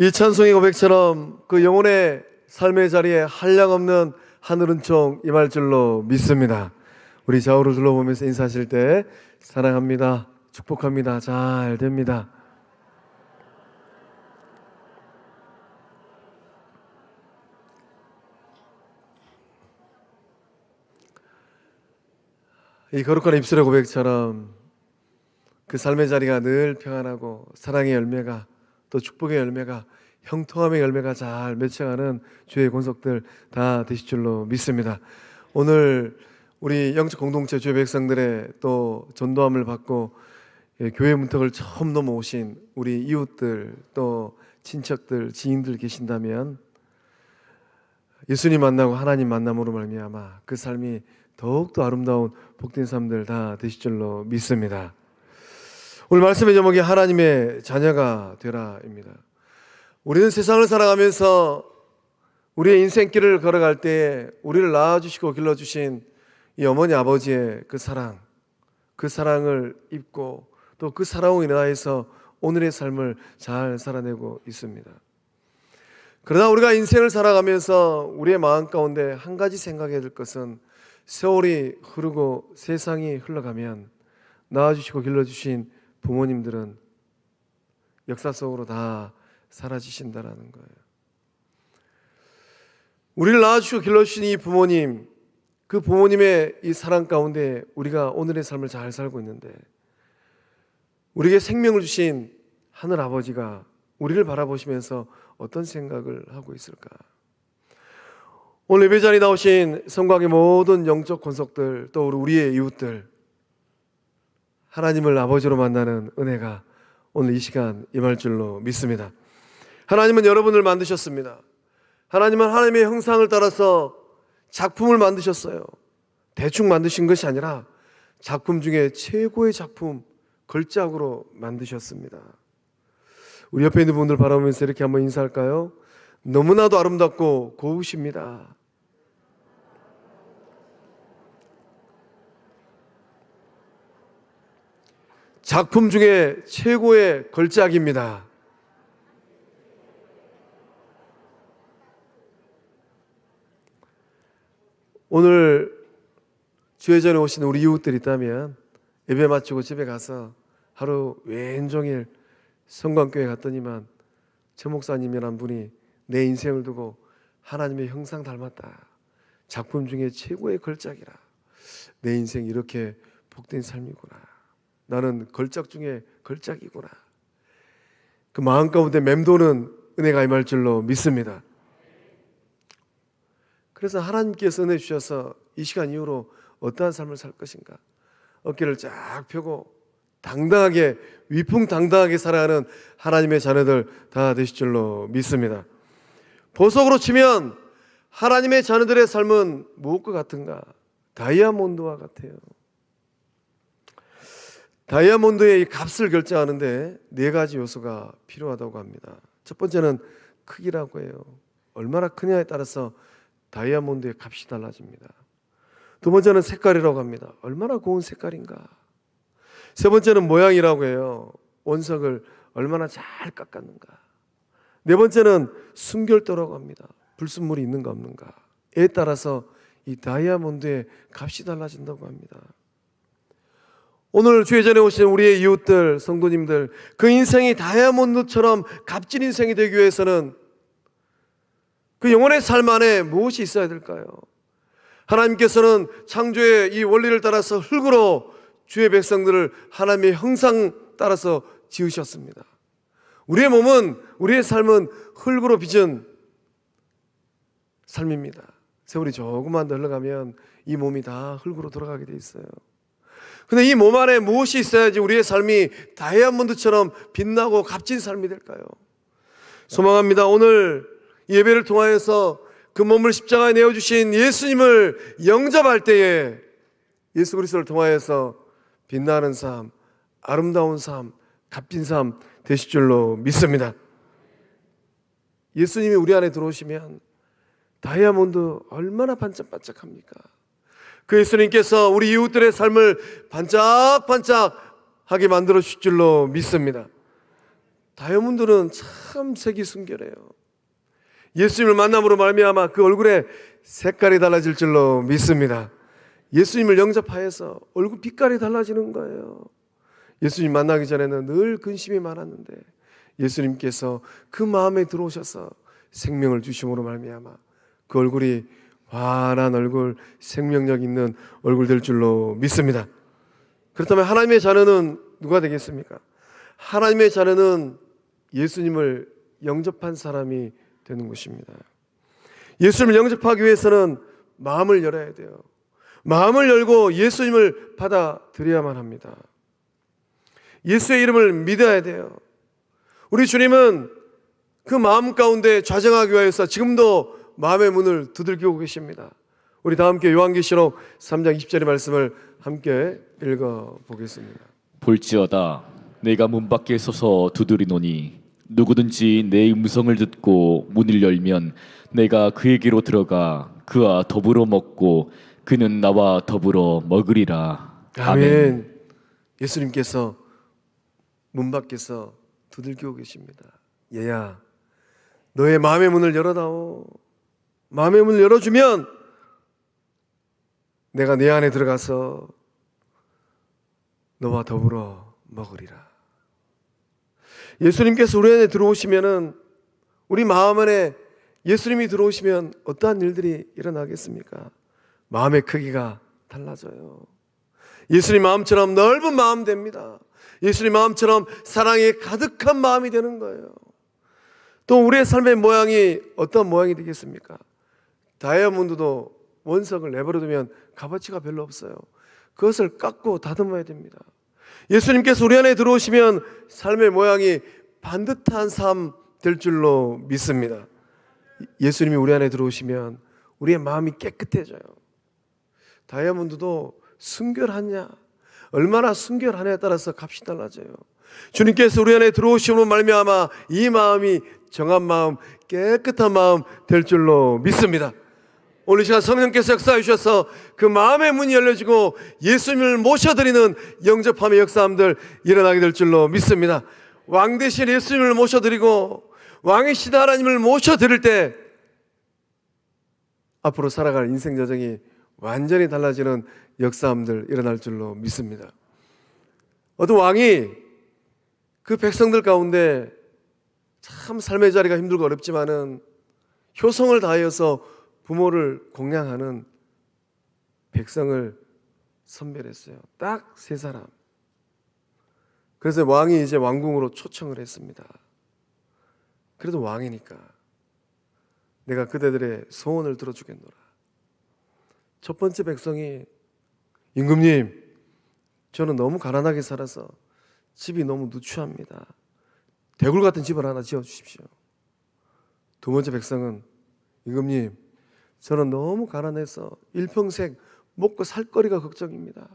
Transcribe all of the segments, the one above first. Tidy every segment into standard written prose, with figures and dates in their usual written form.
이 찬송의 고백처럼 그 영혼의 삶의 자리에 한량없는 하늘은총 임할 줄로 믿습니다. 우리 좌우를 둘러보면서 인사하실 때 사랑합니다, 축복합니다, 잘 됩니다. 이 거룩한 입술의 고백처럼 그 삶의 자리가 늘 평안하고 사랑의 열매가 또 축복의 열매가 형통함의 열매가 잘 맺혀가는 주의 권속들 다 되실 줄로 믿습니다. 오늘 우리 영적 공동체 주의 백성들의 또 전도함을 받고 교회 문턱을 처음 넘어오신 우리 이웃들 또 친척들 지인들 계신다면 예수님 만나고 하나님 만남으로 말미암아 그 삶이 더욱더 아름다운 복된 삶들 다 되실 줄로 믿습니다. 오늘 말씀의 제목이 하나님의 자녀가 되라입니다. 우리는 세상을 살아가면서 우리의 인생길을 걸어갈 때에 우리를 낳아주시고 길러주신 이 어머니 아버지의 그 사랑을 입고 또 그 사랑으로 인하여서 오늘의 삶을 잘 살아내고 있습니다. 그러나 우리가 인생을 살아가면서 우리의 마음 가운데 한 가지 생각해야 될 것은 세월이 흐르고 세상이 흘러가면 낳아주시고 길러주신 부모님들은 역사 속으로 다 사라지신다라는 거예요. 우리를 낳아주시고 길러주신 이 부모님, 그 부모님의 이 사랑 가운데 우리가 오늘의 삶을 잘 살고 있는데 우리에게 생명을 주신 하늘 아버지가 우리를 바라보시면서 어떤 생각을 하고 있을까? 오늘 예배 자리에 나오신 성곽의 모든 영적 권속들 또 우리의 이웃들 하나님을 아버지로 만나는 은혜가 오늘 이 시간 임할 줄로 믿습니다. 하나님은 여러분을 만드셨습니다. 하나님은 하나님의 형상을 따라서 작품을 만드셨어요. 대충 만드신 것이 아니라 작품 중에 최고의 작품, 걸작으로 만드셨습니다. 우리 옆에 있는 분들 바라보면서 이렇게 한번 인사할까요? 너무나도 아름답고 고우십니다. 작품 중에 최고의 걸작입니다. 오늘 주의 전에 오신 우리 이웃들 있다면 예배 마치고 집에 가서 하루 왼종일 성광교회 갔더니만 최 목사님이란 분이 내 인생을 두고 하나님의 형상 닮았다. 작품 중에 최고의 걸작이라. 내 인생 이렇게 복된 삶이구나. 나는 걸작 중에 걸작이구나. 그 마음 가운데 맴도는 은혜가 임할 줄로 믿습니다. 그래서 하나님께서 은혜 주셔서 이 시간 이후로 어떠한 삶을 살 것인가? 어깨를 쫙 펴고 당당하게 위풍당당하게 살아가는 하나님의 자녀들 다 되실 줄로 믿습니다. 보석으로 치면 하나님의 자녀들의 삶은 무엇과 같은가? 다이아몬드와 같아요. 다이아몬드의 값을 결정하는데 네 가지 요소가 필요하다고 합니다. 첫 번째는 크기라고 해요. 얼마나 크냐에 따라서 다이아몬드의 값이 달라집니다. 두 번째는 색깔이라고 합니다. 얼마나 고운 색깔인가. 세 번째는 모양이라고 해요. 원석을 얼마나 잘 깎았는가. 네 번째는 순결도라고 합니다. 불순물이 있는가 없는가에 따라서 이 다이아몬드의 값이 달라진다고 합니다. 오늘 주의 전에 오신 우리의 이웃들, 성도님들, 그 인생이 다이아몬드처럼 값진 인생이 되기 위해서는 그 영혼의 삶 안에 무엇이 있어야 될까요? 하나님께서는 창조의 이 원리를 따라서 흙으로 주의 백성들을 하나님의 형상 따라서 지으셨습니다. 우리의 몸은, 우리의 삶은 흙으로 빚은 삶입니다. 세월이 조금만 더 흘러가면 이 몸이 다 흙으로 돌아가게 돼 있어요. 근데 이 몸 안에 무엇이 있어야지 우리의 삶이 다이아몬드처럼 빛나고 값진 삶이 될까요? 소망합니다. 오늘 예배를 통하여서 그 몸을 십자가에 내어주신 예수님을 영접할 때에 예수 그리스도를 통하여서 빛나는 삶, 아름다운 삶, 값진 삶 되실 줄로 믿습니다. 예수님이 우리 안에 들어오시면 다이아몬드 얼마나 반짝반짝합니까? 그 예수님께서 우리 이웃들의 삶을 반짝반짝하게 만들어 주실 줄로 믿습니다. 다이아몬드는 참 색이 순결해요. 예수님을 만남으로 말미암아 그 얼굴에 색깔이 달라질 줄로 믿습니다. 예수님을 영접하여서 얼굴 빛깔이 달라지는 거예요. 예수님 만나기 전에는 늘 근심이 많았는데 예수님께서 그 마음에 들어오셔서 생명을 주심으로 말미암아 그 얼굴이 환한 얼굴, 생명력 있는 얼굴 될 줄로 믿습니다. 그렇다면 하나님의 자녀는 누가 되겠습니까? 하나님의 자녀는 예수님을 영접한 사람이 되는 것입니다. 예수님을 영접하기 위해서는 마음을 열어야 돼요. 마음을 열고 예수님을 받아들여야만 합니다. 예수의 이름을 믿어야 돼요. 우리 주님은 그 마음 가운데 좌정하기 위해서 지금도 마음의 문을 두들기고 계십니다. 우리 다 함께 요한계시록 3장 20절의 말씀을 함께 읽어보겠습니다. 볼지어다 내가 문 밖에 서서 두드리노니 누구든지 내 음성을 듣고 문을 열면 내가 그에게로 들어가 그와 더불어 먹고 그는 나와 더불어 먹으리라. 아멘. 예수님께서 문 밖에서 두들기고 계십니다. 얘야, 너의 마음의 문을 열어다오. 마음의 문을 열어주면 내가 내 안에 들어가서 너와 더불어 먹으리라. 예수님께서 우리 안에 들어오시면은, 우리 마음 안에 예수님이 들어오시면 어떠한 일들이 일어나겠습니까? 마음의 크기가 달라져요. 예수님 마음처럼 넓은 마음 됩니다. 예수님 마음처럼 사랑이 가득한 마음이 되는 거예요. 또 우리의 삶의 모양이 어떤 모양이 되겠습니까? 다이아몬드도 원석을 내버려두면 값어치가 별로 없어요. 그것을 깎고 다듬어야 됩니다. 예수님께서 우리 안에 들어오시면 삶의 모양이 반듯한 삶 될 줄로 믿습니다. 예수님이 우리 안에 들어오시면 우리의 마음이 깨끗해져요. 다이아몬드도 순결하냐, 얼마나 순결하냐에 따라서 값이 달라져요. 주님께서 우리 안에 들어오심으로 말미암아 이 마음이 정한 마음, 깨끗한 마음 될 줄로 믿습니다. 오늘 시간 성령께서 역사해 주셔서 그 마음의 문이 열려지고 예수님을 모셔드리는 영접함의 역사함들 일어나게 될 줄로 믿습니다. 왕 대신 예수님을 모셔드리고 왕이시다 하나님을 모셔드릴 때 앞으로 살아갈 인생 여정이 완전히 달라지는 역사함들 일어날 줄로 믿습니다. 어떤 왕이 그 백성들 가운데 참 삶의 자리가 힘들고 어렵지만은 효성을 다하여서 부모를 공양하는 백성을 선별했어요. 딱 3사람. 그래서 왕이 이제 왕궁으로 초청을 했습니다. 그래도 왕이니까 내가 그대들의 소원을 들어주겠노라. 첫 번째 백성이, 임금님, 저는 너무 가난하게 살아서 집이 너무 누추합니다. 대굴 같은 집을 하나 지어주십시오. 두 번째 백성은, 임금님, 저는 너무 가난해서 일평생 먹고 살 거리가 걱정입니다.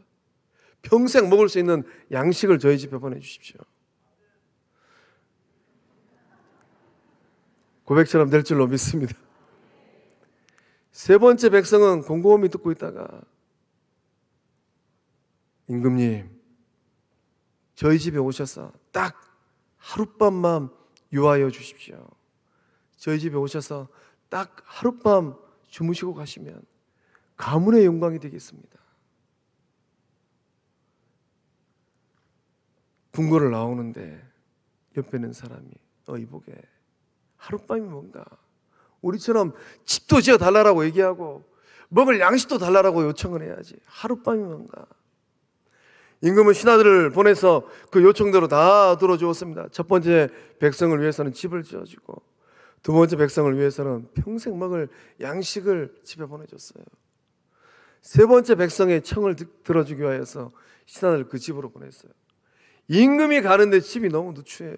평생 먹을 수 있는 양식을 저희 집에 보내주십시오. 고백처럼 될 줄로 믿습니다. 세 번째 백성은 곰곰이 듣고 있다가, 임금님, 저희 집에 오셔서 딱 하룻밤만 유하여 주십시오. 저희 집에 오셔서 딱 하룻밤 주무시고 가시면 가문의 영광이 되겠습니다. 궁궐을 나오는데 옆에 있는 사람이, 이보게, 하룻밤이 뭔가, 우리처럼 집도 지어 달라고 얘기하고 먹을 양식도 달라고 요청을 해야지, 하룻밤이 뭔가. 임금은 신하들을 보내서 그 요청대로 다 들어주었습니다. 첫 번째 백성을 위해서는 집을 지어주고, 두 번째 백성을 위해서는 평생 먹을 양식을 집에 보내줬어요. 세 번째 백성의 청을 들어주기 위해서 신하들을 그 집으로 보냈어요. 임금이 가는데 집이 너무 누추해요.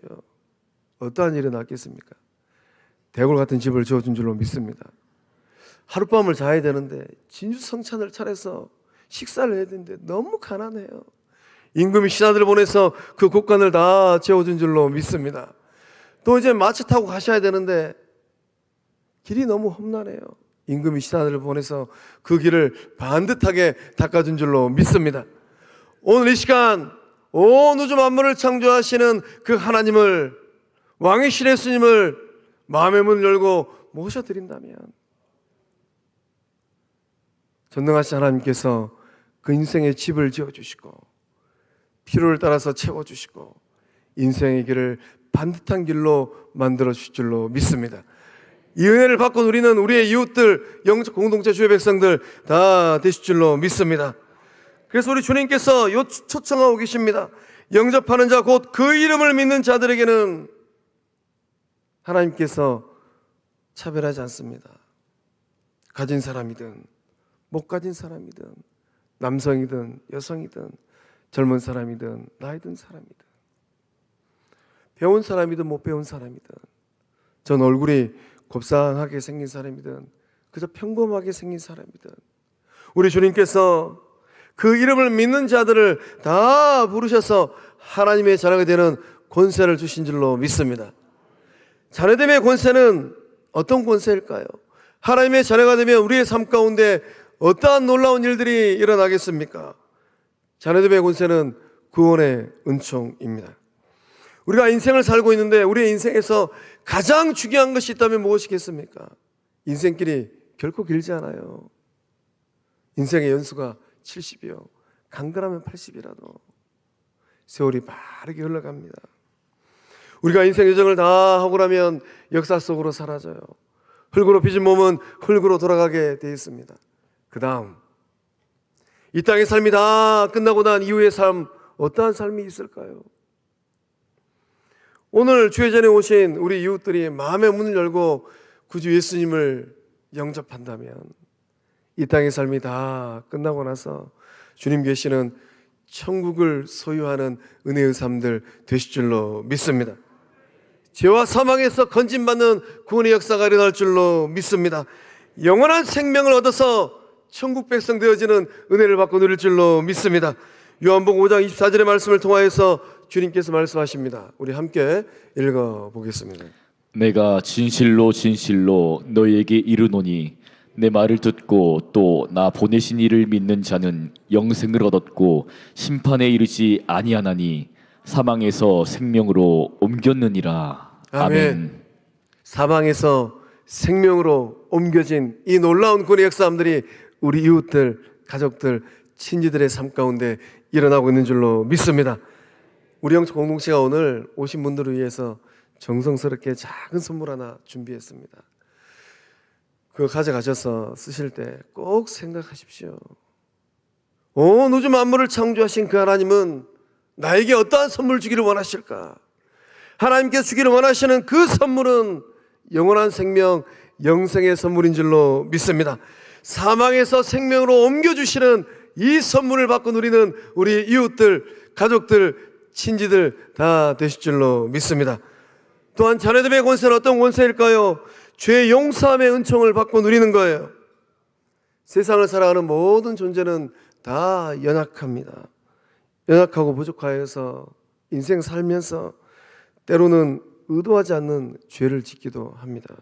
어떠한 일이 났겠습니까? 대굴 같은 집을 지어준 줄로 믿습니다. 하룻밤을 자야 되는데 진주성찬을 차려서 식사를 해야 되는데 너무 가난해요. 임금이 신하들을 보내서 그 곡간을 다 채워준 줄로 믿습니다. 또 이제 마차 타고 가셔야 되는데 길이 너무 험난해요. 임금이 신하들을 보내서 그 길을 반듯하게 닦아준 줄로 믿습니다. 오늘 이 시간 온 우주 만물을 창조하시는 그 하나님을 왕이신 예수님을 마음의 문을 열고 모셔드린다면 전능하신 하나님께서 그 인생의 집을 지어주시고 필요를 따라서 채워주시고 인생의 길을 반듯한 길로 만들어 주실 줄로 믿습니다. 이 은혜를 받고 누리는 우리의 이웃들, 영적 공동체 주의 백성들 다 되실 줄로 믿습니다. 그래서 우리 주님께서 초청하고 계십니다. 영접하는 자 곧 그 이름을 믿는 자들에게는 하나님께서 차별하지 않습니다. 가진 사람이든 못 가진 사람이든 남성이든 여성이든 젊은 사람이든 나이 든 사람이든 배운 사람이든 못 배운 사람이든 전 얼굴이 곱상하게 생긴 사람이든 그저 평범하게 생긴 사람이든 우리 주님께서 그 이름을 믿는 자들을 다 부르셔서 하나님의 자녀가 되는 권세를 주신 줄로 믿습니다. 자녀됨의 권세는 어떤 권세일까요? 하나님의 자녀가 되면 우리의 삶 가운데 어떠한 놀라운 일들이 일어나겠습니까? 자녀됨의 권세는 구원의 은총입니다. 우리가 인생을 살고 있는데 우리의 인생에서 가장 중요한 것이 있다면 무엇이겠습니까? 인생길이 결코 길지 않아요. 인생의 연수가 70이요. 강건하면 80이라도 세월이 빠르게 흘러갑니다. 우리가 인생 여정을 다 하고 나면 역사 속으로 사라져요. 흙으로 빚은 몸은 흙으로 돌아가게 되어 있습니다. 그 다음 이 땅의 삶이 다 끝나고 난 이후의 삶, 어떠한 삶이 있을까요? 오늘 주의 전에 오신 우리 이웃들이 마음의 문을 열고 구주 예수님을 영접한다면 이 땅의 삶이 다 끝나고 나서 주님 계시는 천국을 소유하는 은혜의 삶들 되실 줄로 믿습니다. 죄와 사망에서 건진받는 구원의 역사가 일어날 줄로 믿습니다. 영원한 생명을 얻어서 천국 백성 되어지는 은혜를 받고 누릴 줄로 믿습니다. 요한복음 5장 24절의 말씀을 통하여서 주님께서 말씀하십니다. 우리 함께 읽어보겠습니다. 내가 진실로 진실로 너희에게 이르노니 내 말을 듣고 또 나 보내신 이를 믿는 자는 영생을 얻었고 심판에 이르지 아니하나니 사망에서 생명으로 옮겼느니라. 아멘. 사망에서 생명으로 옮겨진 이 놀라운 구원의 역사함들이 우리 이웃들, 가족들, 친지들의 삶 가운데 일어나고 있는 줄로 믿습니다. 우리 영적 공동체가 오늘 오신 분들을 위해서 정성스럽게 작은 선물 하나 준비했습니다. 그거 가져가셔서 쓰실 때 꼭 생각하십시오. 온 우주 만물을 창조하신 그 하나님은 나에게 어떠한 선물 주기를 원하실까? 하나님께서 주기를 원하시는 그 선물은 영원한 생명, 영생의 선물인 줄로 믿습니다. 사망에서 생명으로 옮겨주시는 이 선물을 받고 누리는 우리 이웃들, 가족들, 친지들 다 되실 줄로 믿습니다. 또한 자녀됨의 권세는 어떤 권세일까요? 죄 용서함의 은총을 받고 누리는 거예요. 세상을 살아가는 모든 존재는 다 연약합니다. 연약하고 부족하여서 인생 살면서 때로는 의도하지 않는 죄를 짓기도 합니다.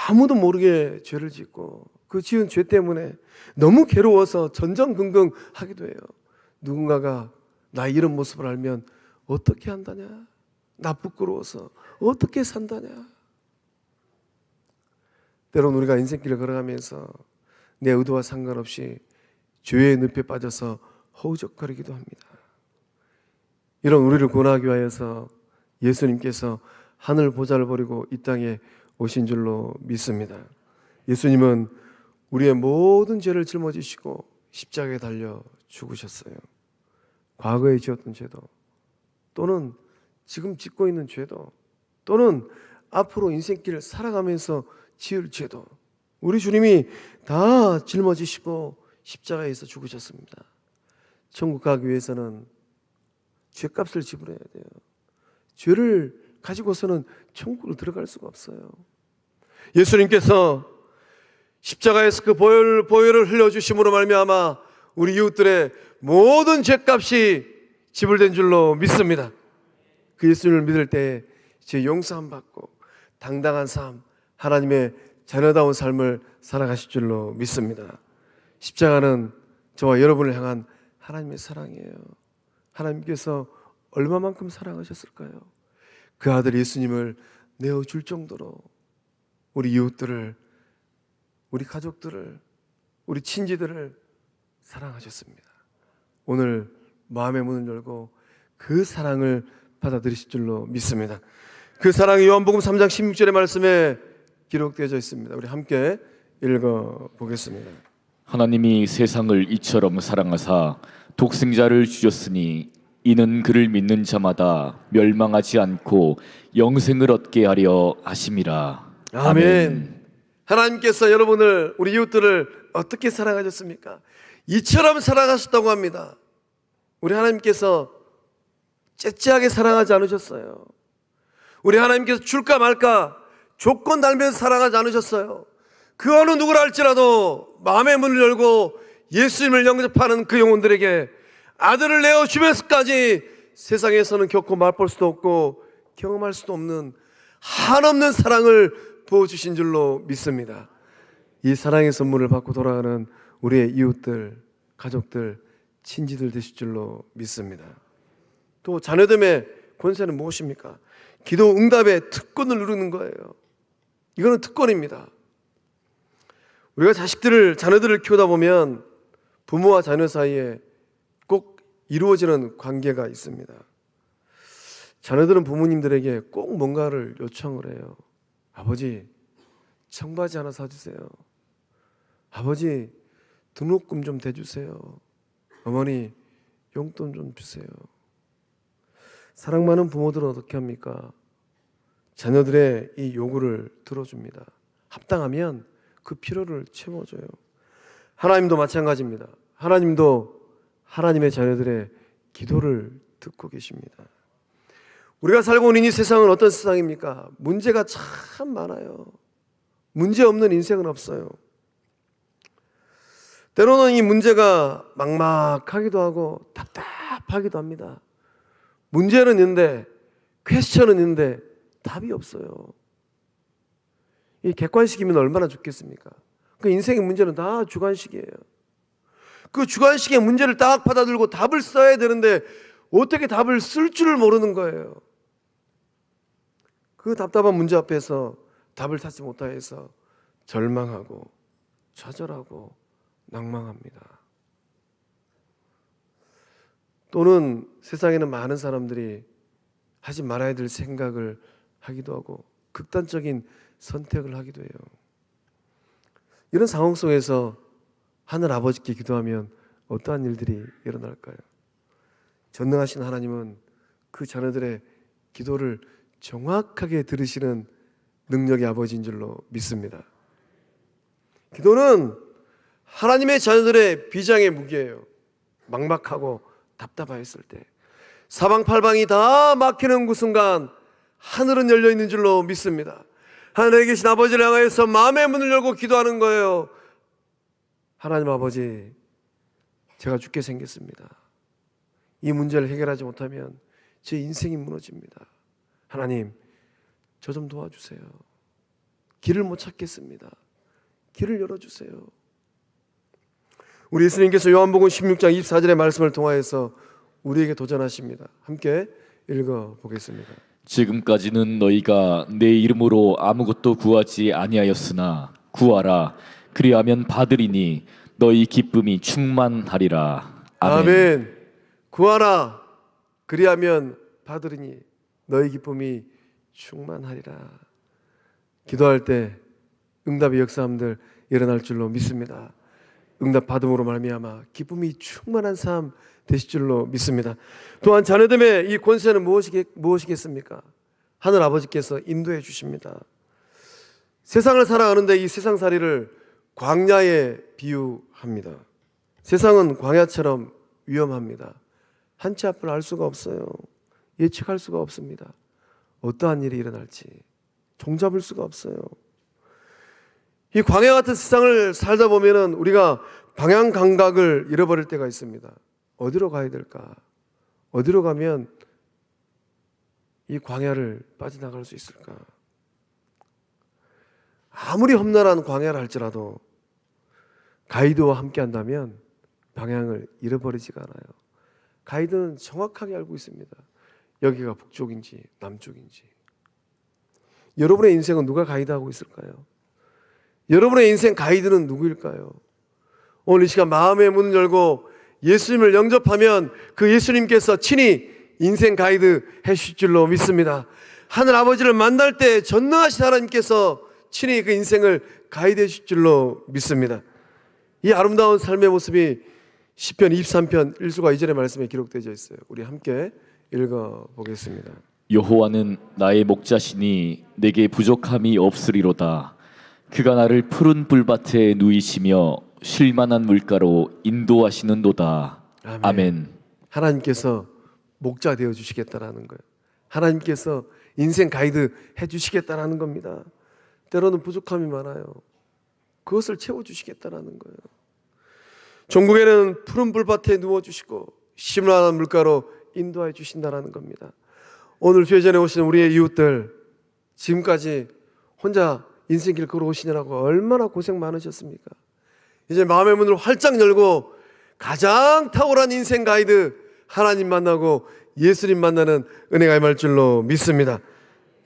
아무도 모르게 죄를 짓고 그 지은 죄 때문에 너무 괴로워서 전전긍긍 하기도 해요. 누군가가 나 이런 모습을 알면 어떻게 한다냐? 나 부끄러워서 어떻게 산다냐? 때로는 우리가 인생길을 걸어가면서 내 의도와 상관없이 죄의 늪에 빠져서 허우적거리기도 합니다. 이런 우리를 구원하기 위하여서 예수님께서 하늘 보좌를 버리고 이 땅에 오신 줄로 믿습니다. 예수님은 우리의 모든 죄를 짊어지시고 십자가에 달려 죽으셨어요. 과거에 지었던 죄도 또는 지금 짓고 있는 죄도 또는 앞으로 인생길을 살아가면서 지을 죄도 우리 주님이 다 짊어지시고 십자가에서 죽으셨습니다. 천국 가기 위해서는 죄값을 지불해야 돼요. 죄를 가지고서는 천국으로 들어갈 수가 없어요. 예수님께서 십자가에서 그 보혈을 흘려주심으로 말미암아 우리 이웃들의 모든 죄값이 지불된 줄로 믿습니다. 그 예수님을 믿을 때 죄 용서함 받고 당당한 삶, 하나님의 자녀다운 삶을 살아가실 줄로 믿습니다. 십자가는 저와 여러분을 향한 하나님의 사랑이에요. 하나님께서 얼마만큼 사랑하셨을까요? 그 아들 예수님을 내어줄 정도로 우리 이웃들을, 우리 가족들을, 우리 친지들을 사랑하셨습니다. 오늘 마음의 문을 열고 그 사랑을 받아들이실 줄로 믿습니다. 그 사랑이 요한복음 3장 16절의 말씀에 기록되어져 있습니다. 우리 함께 읽어보겠습니다. 하나님이 세상을 이처럼 사랑하사 독생자를 주셨으니 이는 그를 믿는 자마다 멸망하지 않고 영생을 얻게 하려 하심이라. 아멘. 하나님께서 여러분을, 우리 이웃들을 어떻게 사랑하셨습니까? 이처럼 사랑하셨다고 합니다. 우리 하나님께서 째째하게 사랑하지 않으셨어요. 우리 하나님께서 줄까 말까 조건 달면서 사랑하지 않으셨어요. 그 어느 누구라 할지라도 마음의 문을 열고 예수님을 영접하는 그 영혼들에게 아들을 내어주면서까지 세상에서는 결코 맛볼 수도 없고 경험할 수도 없는 한없는 사랑을 부어주신 줄로 믿습니다. 이 사랑의 선물을 받고 돌아가는 우리의 이웃들, 가족들, 친지들 되실 줄로 믿습니다. 또 자녀됨의 권세는 무엇입니까? 기도 응답의 특권을 누리는 거예요. 이거는 특권입니다. 우리가 자녀들을 키우다 보면 부모와 자녀 사이에 꼭 이루어지는 관계가 있습니다. 자녀들은 부모님들에게 꼭 뭔가를 요청을 해요. 아버지, 청바지 하나 사주세요. 아버지, 등록금 좀 대주세요. 어머니, 용돈 좀 주세요. 사랑 많은 부모들은 어떻게 합니까? 자녀들의 이 요구를 들어줍니다. 합당하면 그 필요를 채워줘요. 하나님도 마찬가지입니다. 하나님도 하나님의 자녀들의 기도를 듣고 계십니다. 우리가 살고 있는 이 세상은 어떤 세상입니까? 문제가 참 많아요. 문제 없는 인생은 없어요. 때로는 이 문제가 막막하기도 하고 답답하기도 합니다. 문제는 있는데, 퀘스천은 있는데 답이 없어요. 이 객관식이면 얼마나 좋겠습니까? 그 인생의 문제는 다 주관식이에요. 그 주관식의 문제를 딱 받아들고 답을 써야 되는데 어떻게 답을 쓸 줄을 모르는 거예요. 그 답답한 문제 앞에서 답을 찾지 못하여서 절망하고 좌절하고 낭망합니다. 또는 세상에는 많은 사람들이 하지 말아야 될 생각을 하기도 하고 극단적인 선택을 하기도 해요. 이런 상황 속에서 하늘 아버지께 기도하면 어떠한 일들이 일어날까요? 전능하신 하나님은 그 자녀들의 기도를 정확하게 들으시는 능력의 아버지인 줄로 믿습니다. 기도는 하나님의 자녀들의 비장의 무기예요. 막막하고 답답하였을 때, 사방팔방이 다 막히는 그 순간 하늘은 열려있는 줄로 믿습니다. 하늘에 계신 아버지를 향하여서 마음의 문을 열고 기도하는 거예요. 하나님 아버지, 제가 죽게 생겼습니다. 이 문제를 해결하지 못하면 제 인생이 무너집니다. 하나님, 저 좀 도와주세요. 길을 못 찾겠습니다. 길을 열어주세요. 우리 예수님께서 요한복음 16장 24절의 말씀을 통하여서 우리에게 도전하십니다. 함께 읽어보겠습니다. 지금까지는 너희가 내 이름으로 아무것도 구하지 아니하였으나 구하라 그리하면 받으리니 너희 기쁨이 충만하리라. 아멘. 아멘. 구하라 그리하면 받으리니 너희 기쁨이 충만하리라. 기도할 때 응답의 역사함들 일어날 줄로 믿습니다. 응답 받음으로 말미암아 기쁨이 충만한 삶 되실 줄로 믿습니다. 또한 자녀됨의 이 권세는 무엇이겠습니까? 하늘 아버지께서 인도해 주십니다. 세상을 살아가는데 이 세상살이를 광야에 비유합니다. 세상은 광야처럼 위험합니다. 한치 앞을 알 수가 없어요. 예측할 수가 없습니다. 어떠한 일이 일어날지 종잡을 수가 없어요. 이 광야 같은 세상을 살다 보면은 우리가 방향 감각을 잃어버릴 때가 있습니다. 어디로 가야 될까? 어디로 가면 이 광야를 빠져나갈 수 있을까? 아무리 험난한 광야를 할지라도 가이드와 함께 한다면 방향을 잃어버리지가 않아요. 가이드는 정확하게 알고 있습니다. 여기가 북쪽인지 남쪽인지. 여러분의 인생은 누가 가이드하고 있을까요? 여러분의 인생 가이드는 누구일까요? 오늘 이 시간 마음의 문을 열고 예수님을 영접하면 그 예수님께서 친히 인생 가이드 해주실 줄로 믿습니다. 하늘 아버지를 만날 때 전능하신 하나님께서 친히 그 인생을 가이드 해주실 줄로 믿습니다. 이 아름다운 삶의 모습이 시편 23편 1절과 2절의 말씀에 기록되어 있어요. 우리 함께 읽어보겠습니다. 여호와는 나의 목자시니 내게 부족함이 없으리로다. 그가 나를 푸른 불밭에 누이시며 쉴만한 물가로 인도하시는도다. 아멘. 하나님께서 목자 되어 주시겠다라는 거예요. 하나님께서 인생 가이드 해 주시겠다라는 겁니다. 때로는 부족함이 많아요. 그것을 채워 주시겠다라는 거예요. 종국에는 푸른 불밭에 누워 주시고 쉴만한 물가로 인도해 주신다라는 겁니다. 오늘 주의전에 오신 우리의 이웃들, 지금까지 혼자 인생길 걸어오시느라고 얼마나 고생 많으셨습니까? 이제 마음의 문을 활짝 열고 가장 탁월한 인생 가이드 하나님 만나고 예수님 만나는 은혜가 임할 줄로 믿습니다.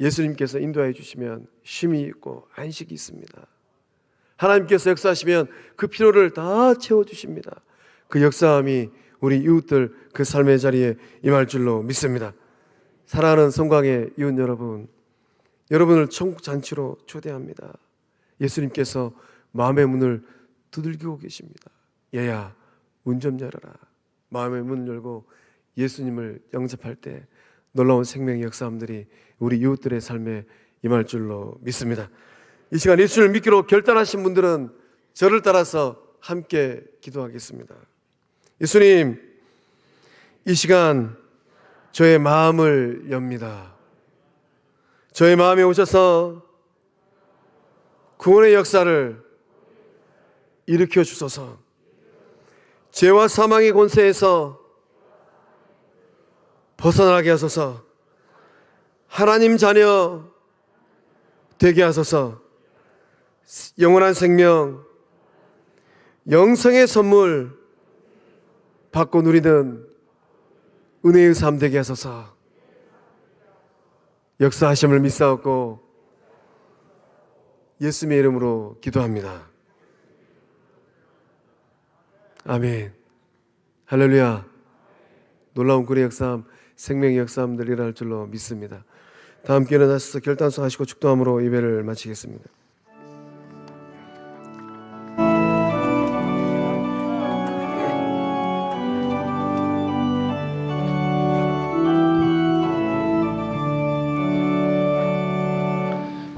예수님께서 인도해 주시면 쉼이 있고 안식이 있습니다. 하나님께서 역사하시면 그 필요를 다 채워주십니다. 그 역사함이 우리 이웃들 그 삶의 자리에 임할 줄로 믿습니다. 사랑하는 성광의 이웃 여러분, 여러분을 천국 잔치로 초대합니다. 예수님께서 마음의 문을 두들기고 계십니다. 얘야, 문 좀 열어라. 마음의 문을 열고 예수님을 영접할 때 놀라운 생명의 역사함들이 우리 이웃들의 삶에 임할 줄로 믿습니다. 이 시간 예수를 믿기로 결단하신 분들은 저를 따라서 함께 기도하겠습니다. 예수님, 이 시간 저의 마음을 엽니다. 저의 마음에 오셔서 구원의 역사를 일으켜 주소서. 죄와 사망의 권세에서 벗어나게 하소서. 하나님 자녀 되게 하소서. 영원한 생명, 영생의 선물 받고 누리는 은혜의 삶 되게 하소서. 역사하심을 믿사옵고 예수님의 이름으로 기도합니다. 아멘. 할렐루야. 놀라운 구원의 역사함, 생명의 역사함들 일어날 줄로 믿습니다. 다 함께 일어나셔서 결단서하시고 축도함으로 예배를 마치겠습니다.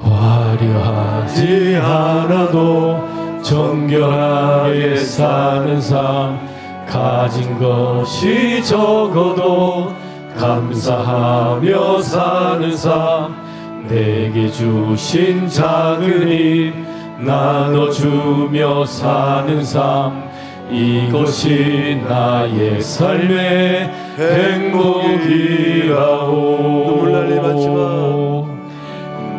화려하지 않아도 정결하게 사는 삶, 가진 것이 적어도 감사하며 사는 삶, 내게 주신 작은 힘 나눠주며 사는 삶, 이것이 나의 삶의 행복이라오.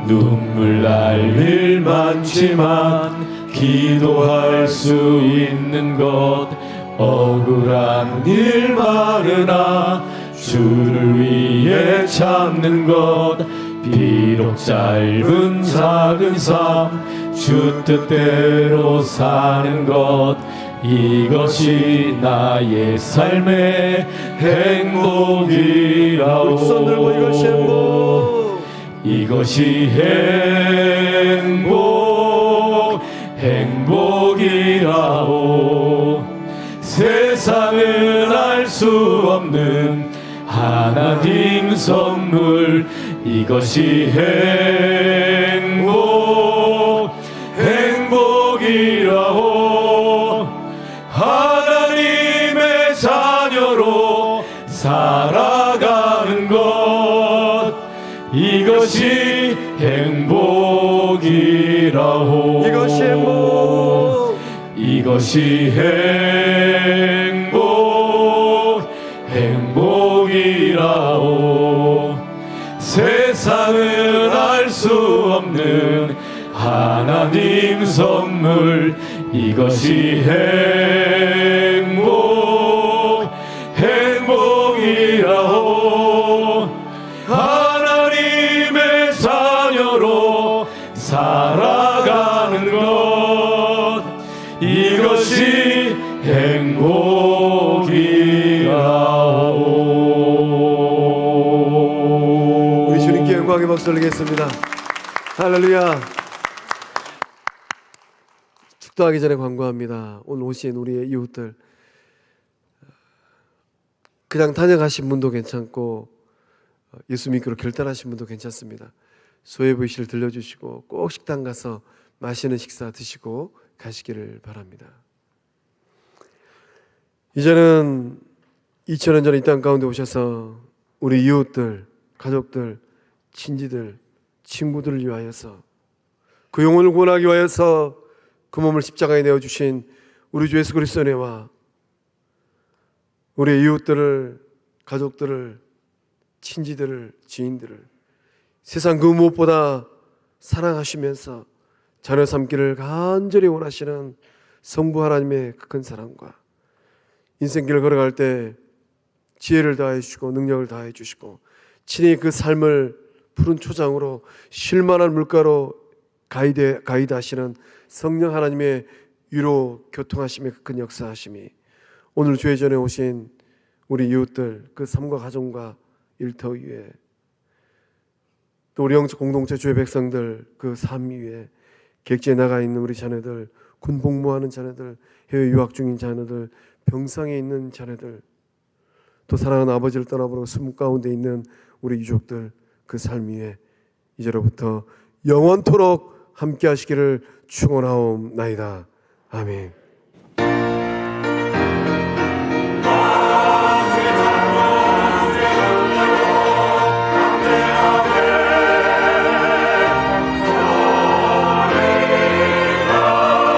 눈물 날 일 많지만 기도할 수 있는 것, 억울한 일 많으나 주를 위해 참는 것, 비록 짧은 작은 삶 주 뜻대로 사는 것, 이것이 나의 삶의 행복이라오. 손 들고 이것이 행복, 이것이 행복이라오. 세상은 알 수 없는 하나님 선물, 이것이 행복이라오. 하나님의 자녀로 살아가는 것, 이것이 행복이라오. 이것이 행복, 이것이 행복이라오. 세상은 알 수 없는 하나님 선물, 이것이 행복이라오. 하나님의 자녀로 살아가는 것 이것이 행복이라오. 우리 주님께 영광의 박수 올리겠습니다. 할렐루야. 축도하기 전에 광고합니다. 오늘 오신 우리의 이웃들, 그냥 다녀가신 분도 괜찮고 예수 믿기로 결단하신 분도 괜찮습니다. 소예부이실 들려주시고 꼭 식당 가서 맛있는 식사 드시고 가시기를 바랍니다. 이제는 2000년 전에 이 땅 가운데 오셔서 우리 이웃들, 가족들, 친지들, 친구들을 위하여서 그 영혼을 구원하기 위하여서 그 몸을 십자가에 내어주신 우리 주 예수 그리스도의 은혜와 우리 이웃들을, 가족들을, 친지들을, 지인들을 세상 그 무엇보다 사랑하시면서 자녀 삼기를 간절히 원하시는 성부 하나님의 큰 사랑과 인생길을 걸어갈 때 지혜를 다해 주시고 능력을 다해 주시고 친히 그 삶을 푸른 초장으로 쉴만한 물가로 가이드하시는 성령 하나님의 위로 교통하심의 큰 역사하심이 오늘 주의 전에 오신 우리 이웃들, 그 삶과 가정과 일터 위에 또 우리 영적 공동체 주의 백성들 그 삶 위에 객지에 나가 있는 우리 자녀들, 군 복무하는 자녀들, 해외 유학 중인 자녀들, 병상에 있는 자녀들, 또 사랑하는 아버지를 떠나보고 숨 가운데 있는 우리 유족들 그 삶 위에 이제로부터 영원토록 함께 하시기를 축원하옵나이다. 아멘.